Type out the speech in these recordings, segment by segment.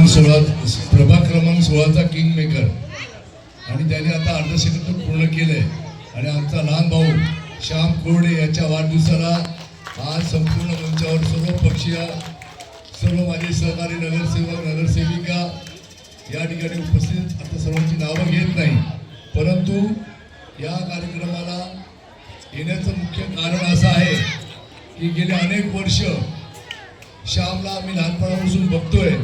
प्रभाग क्रमांक 16चा king maker आणि त्याने आता अर्ध सेकंद पूर्ण केलंय आणि आमचा लहान भाऊ श्याम कोरडे याच्या वाढदिवसाला आज संपूर्ण मंचावर सर्व पक्षीय सर्व माझे सहकारी नगरसेवक नगरसेविका या ठिकाणी उपस्थित. आता सर्वांची नावं घेत नाही, परंतु या कार्यक्रमाला येण्याचं मुख्य कारण असं आहे की गेले अनेक वर्ष श्यामला आम्ही लहानपणापासून बघतोय.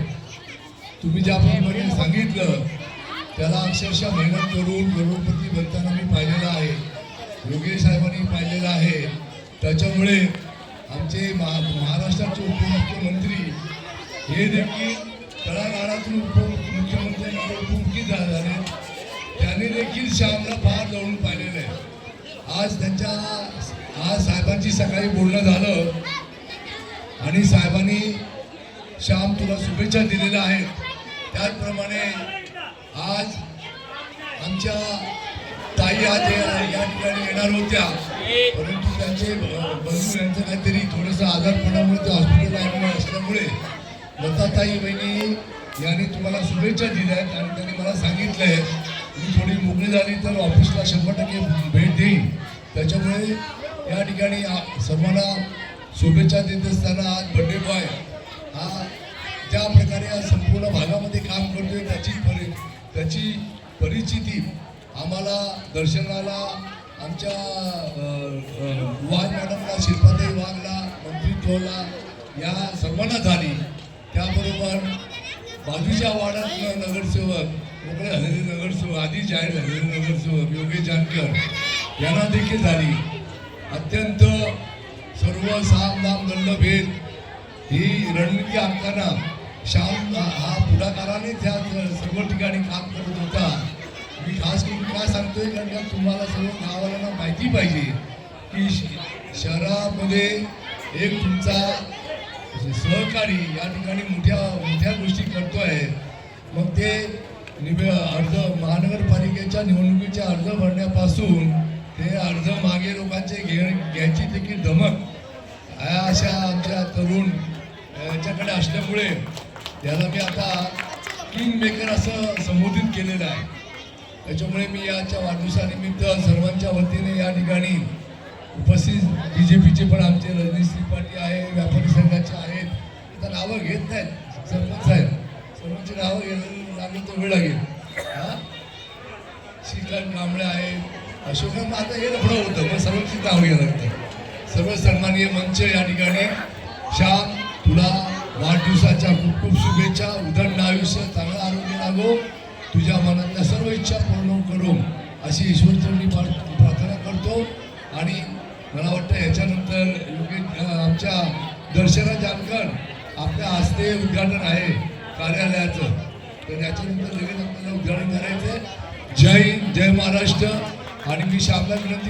तुम्ही ज्या प्रमाणे सांगितलं त्याला अक्षरशः मेहनत करून करोडपती बनताना मी पाहिलेलं आहे, योगेश साहेबांनी पाहिलेलं आहे. त्याच्यामुळे आमचे महाराष्ट्राचे उपमुख्यमंत्री हे देखील तळागाळातून उपमुख्यमंत्र्यांकडे उपमुख्य झाले. त्यांनी देखील श्यामला फार जवळून पाहिलेलं आहे. आज साहेबांची सकाळी बोलणं झालं आणि साहेबांनी श्याम तुला शुभेच्छा दिलेल्या आहेत. त्याचप्रमाणे आज आमच्या ताई आज या ठिकाणी येणार होत्या, परंतु त्यांचे बंधू यांचं काहीतरी थोडंसं आजारपणामुळे ते हॉस्पिटल असल्यामुळे लताताई बहिणी यांनी तुम्हाला शुभेच्छा दिल्या आहेत आणि त्यांनी मला सांगितलंय मी थोडी मोकळी झाली तर ऑफिसला 100% भेट देईन. त्याच्यामुळे या ठिकाणी सर्वांना शुभेच्छा देत असताना आज बर्थडे बॉय हा ज्या प्रकारे आज संपूर्ण भागामध्ये काम करतोय त्याची परिचिती आम्हाला दर्शनाला आमच्या वाघ मॅडमला, शिल्पाताई वाघला, मंत्री टोला या सर्वांना झाली. त्याबरोबर बाजूच्या वार्डात नगरसेवक मोकळे झालेले नगरसेवक आधी जाहीर झालेले नगरसेवक योगेश जानकर यांना देखील झाली. अत्यंत सर्व साम दाम दंडभेद ही रणनीती आखताना श्याम हा पुढाकाराने त्या सर्व ठिकाणी काम करत होता. मी खास करून काय सांगतोय कारण का तुम्हाला सर्व गावाला माहिती पाहिजे की शहरामध्ये एक तुमचा सहकारी या ठिकाणी मोठ्या गोष्टी करतोय. मग ते अर्ज महानगरपालिकेच्या निवडणुकीचे अर्ज भरण्यापासून ते अर्ज मागे लोकांचे घ्यायची देखील धमक अशा आमच्या तरुण याच्याकडे असल्यामुळे त्याला मी आता किंग मेकर असं संबोधित केलेलं आहे. त्याच्यामुळे मी याच्या वाढदिवसानिमित्त सर्वांच्या वतीने या ठिकाणी उपस्थित BJPचे पण आमचे रजनीश त्रिपाठी आहे, व्यापारी संघाचे आहेत, आता नावं घेत नाहीत सरपंच साहेब, सर्वांची नावं घ्यायला लागली तर वेळ लागेल. श्रीकांत कांबळे आहे, अशोक आता हे लफडं होतं मग सर्वांची नावं घ्यायला लागतं. सर्व सन्माननीय मंच या ठिकाणी श्याम तुला वाढदिवसाच्या खूप खूप शुभेच्छा. उदंड आयुष्य, चांगलं आरोग्य लाभो, तुझ्या मनातल्या सर्व इच्छा पूर्ण करू अशी ईश्वरचरणी प्रार्थना करतो. आणि मला वाटतं याच्यानंतर आमच्या दर्शना जानकर आपल्या हस्ते उद्घाटन आहे कार्यालयाचं, तर याच्यानंतर लगेच आपल्याला उद्घाटन करायचं आहे. जय हिंद, जय महाराष्ट्र. आणि मी श्यामला विनंती